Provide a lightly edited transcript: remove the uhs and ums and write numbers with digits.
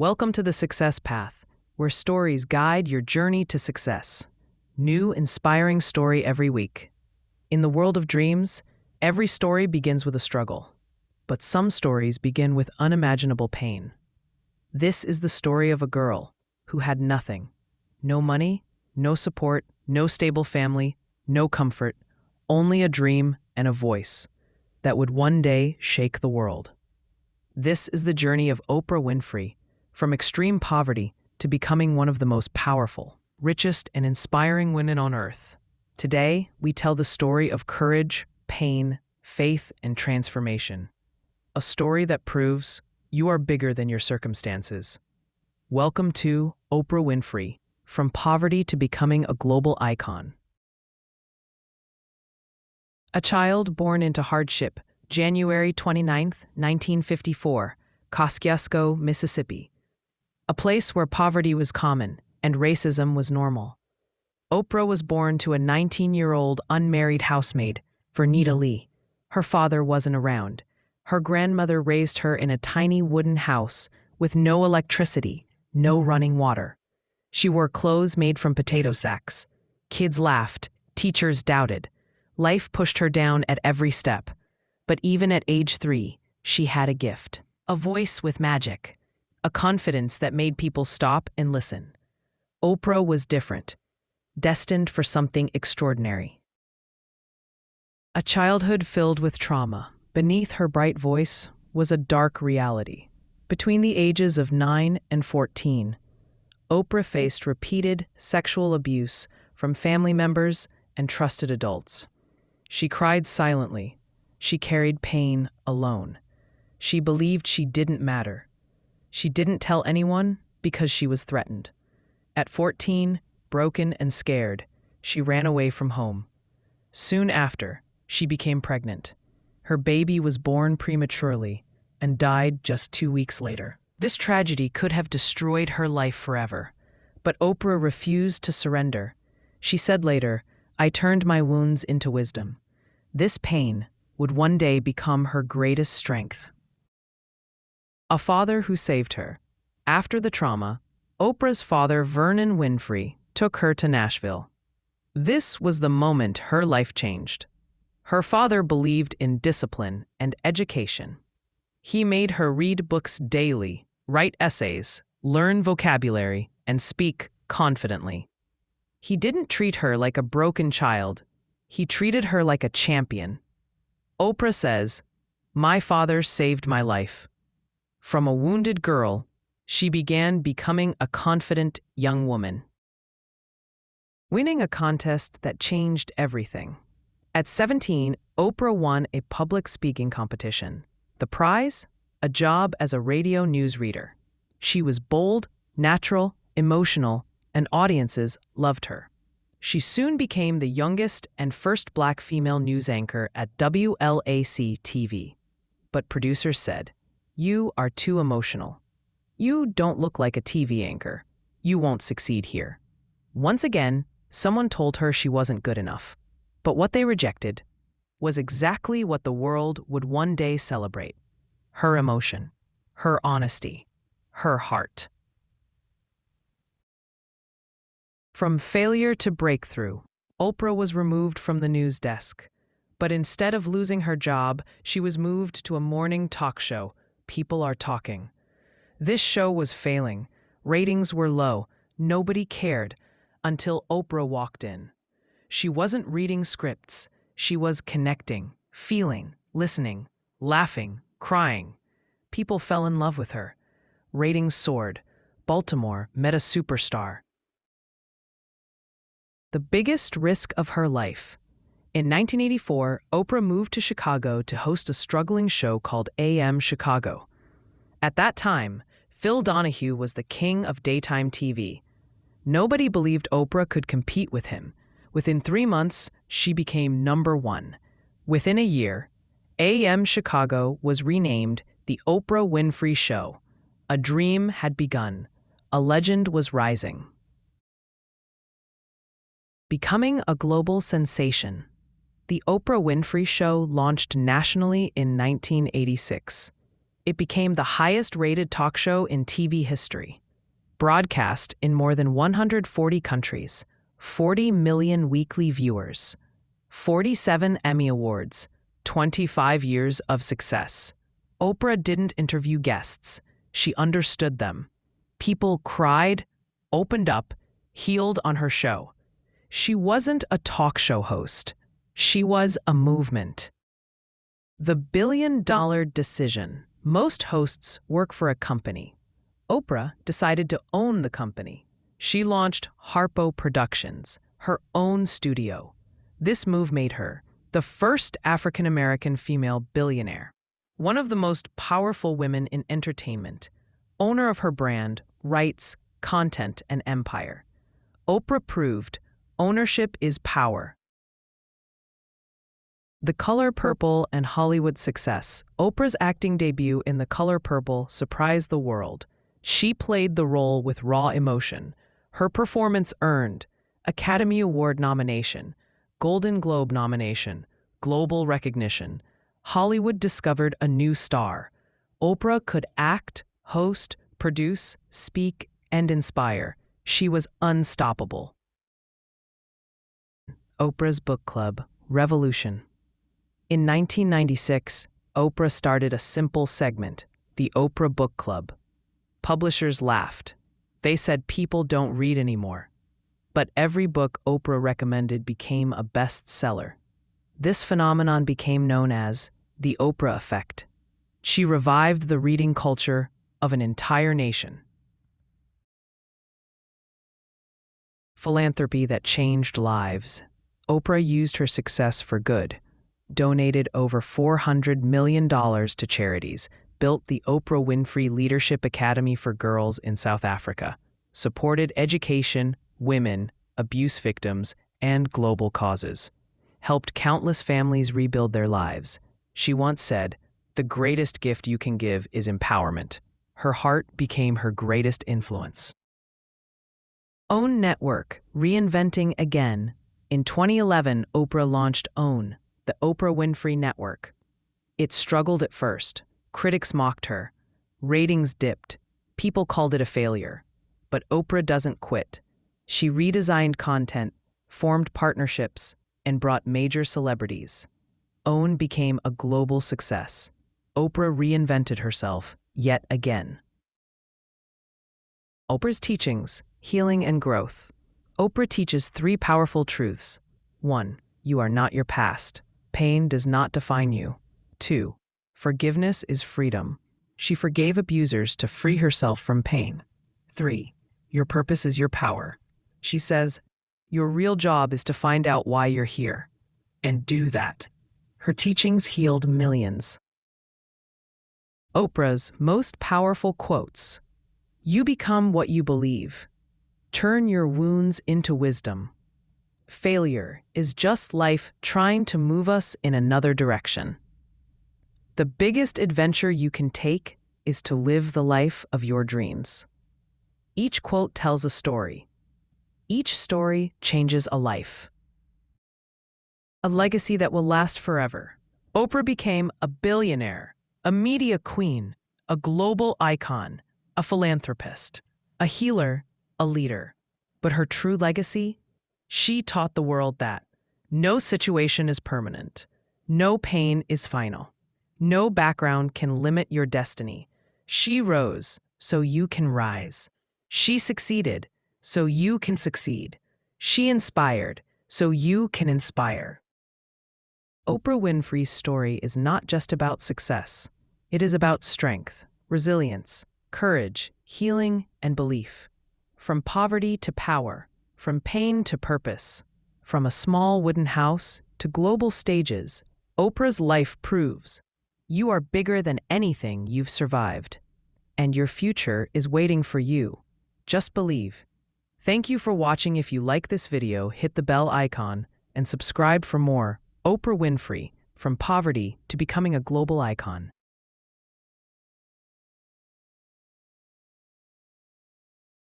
Welcome to the Success Path, where stories guide your journey to success. New, inspiring story every week. In the world of dreams, every story begins with a struggle, but some stories begin with unimaginable pain. This is the story of a girl who had nothing. No money, no support, no stable family, no comfort, only a dream and a voice that would one day shake the world. This is the journey of Oprah Winfrey, from extreme poverty to becoming one of the most powerful, richest, and inspiring women on earth. Today, we tell the story of courage, pain, faith, and transformation. A story that proves you are bigger than your circumstances. Welcome to Oprah Winfrey, from poverty to becoming a global icon. A child born into hardship, January 29, 1954, Kosciusko, Mississippi. A place where poverty was common and racism was normal. Oprah was born to a 19-year-old unmarried housemaid, Vernita Lee. Her father wasn't around. Her grandmother raised her in a tiny wooden house with no electricity, no running water. She wore clothes made from potato sacks. Kids laughed, teachers doubted. Life pushed her down at every step. But even at age 3, she had a gift. A voice with magic. A confidence that made people stop and listen. Oprah was different, destined for something extraordinary. A childhood filled with trauma. Beneath her bright voice was a dark reality. Between the ages of 9 and 14, Oprah faced repeated sexual abuse from family members and trusted adults. She cried silently. She carried pain alone. She believed she didn't matter. She didn't tell anyone because she was threatened. At 14, broken and scared, she ran away from home. Soon after, she became pregnant. Her baby was born prematurely and died just 2 weeks later. This tragedy could have destroyed her life forever, but Oprah refused to surrender. She said later, "I turned my wounds into wisdom." This pain would one day become her greatest strength. A father who saved her. After the trauma, Oprah's father, Vernon Winfrey, took her to Nashville. This was the moment her life changed. Her father believed in discipline and education. He made her read books daily, write essays, learn vocabulary, and speak confidently. He didn't treat her like a broken child. He treated her like a champion. Oprah says, "My father saved my life." From a wounded girl, she began becoming a confident young woman. Winning a contest that changed everything. At 17, Oprah won a public speaking competition. The prize? A job as a radio newsreader. She was bold, natural, emotional, and audiences loved her. She soon became the youngest and first Black female news anchor at WLAC-TV. But producers said, "You are too emotional. You don't look like a TV anchor. You won't succeed here." Once again, someone told her she wasn't good enough. But what they rejected was exactly what the world would one day celebrate: her emotion, her honesty, her heart. From failure to breakthrough, Oprah was removed from the news desk. But instead of losing her job, she was moved to a morning talk show, People Are Talking. This show was failing. Ratings were low. Nobody cared until Oprah walked in. She wasn't reading scripts. She was connecting, feeling, listening, laughing, crying. People fell in love with her. Ratings soared. Baltimore met a superstar. The biggest risk of her life. In 1984, Oprah moved to Chicago to host a struggling show called AM Chicago. At that time, Phil Donahue was the king of daytime TV. Nobody believed Oprah could compete with him. Within 3 months, she became #1. Within a year, AM Chicago was renamed The Oprah Winfrey Show. A dream had begun. A legend was rising. Becoming a global sensation. The Oprah Winfrey Show launched nationally in 1986. it became the highest-rated talk show in TV history. Broadcast in more than 140 countries, 40 million weekly viewers, 47 Emmy Awards, 25 years of success. Oprah didn't interview guests. She understood them. People cried, opened up, healed on her show. She wasn't a talk show host. She was a movement. The billion-dollar decision. Most hosts work for a company. Oprah decided to own the company. She launched Harpo Productions, her own studio. This move made her the first African-American female billionaire, one of the most powerful women in entertainment, owner of her brand, rights, content, and empire. Oprah proved ownership is power. The Color Purple and Hollywood success. Oprah's acting debut in The Color Purple surprised the world. She played the role with raw emotion. Her performance earned Academy Award nomination, Golden Globe nomination, global recognition. Hollywood discovered a new star. Oprah could act, host, produce, speak, and inspire. She was unstoppable. Oprah's book club, Revolution. In 1996, Oprah started a simple segment, the Oprah Book Club. Publishers laughed. They said people don't read anymore. But every book Oprah recommended became a bestseller. This phenomenon became known as the Oprah effect. She revived the reading culture of an entire nation. Philanthropy that changed lives. Oprah used her success for good, donated over $400 million to charities, built the Oprah Winfrey Leadership Academy for Girls in South Africa, supported education, women, abuse victims, and global causes, helped countless families rebuild their lives. She once said, "The greatest gift you can give is empowerment." Her heart became her greatest influence. OWN Network, reinventing again. In 2011, Oprah launched OWN, the Oprah Winfrey Network. It struggled at first. Critics mocked her. Ratings dipped. People called it a failure. But Oprah doesn't quit. She redesigned content, formed partnerships, and brought major celebrities. OWN became a global success. Oprah reinvented herself yet again. Oprah's teachings, healing and growth. Oprah teaches 3 powerful truths. 1. You are not your past. Pain does not define you. 2. Forgiveness is freedom. She forgave abusers to free herself from pain. 3. Your purpose is your power. She says, your real job is to find out why you're here. And do that. Her teachings healed millions. Oprah's most powerful quotes. You become what you believe. Turn your wounds into wisdom. Failure is just life trying to move us in another direction. The biggest adventure you can take is to live the life of your dreams. Each quote tells a story. Each story changes a life. A legacy that will last forever. Oprah became a billionaire, a media queen, a global icon, a philanthropist, a healer, a leader. But her true legacy? She taught the world that no situation is permanent, no pain is final, no background can limit your destiny. She rose so you can rise. She succeeded so you can succeed. She inspired so you can inspire. Oprah Winfrey's story is not just about success. It is about strength, resilience, courage, healing, and belief. From poverty to power, from pain to purpose, from a small wooden house to global stages, Oprah's life proves you are bigger than anything you've survived. And your future is waiting for you. Just believe. Thank you for watching. If you like this video, hit the bell icon and subscribe for more. Oprah Winfrey, from poverty to becoming a global icon.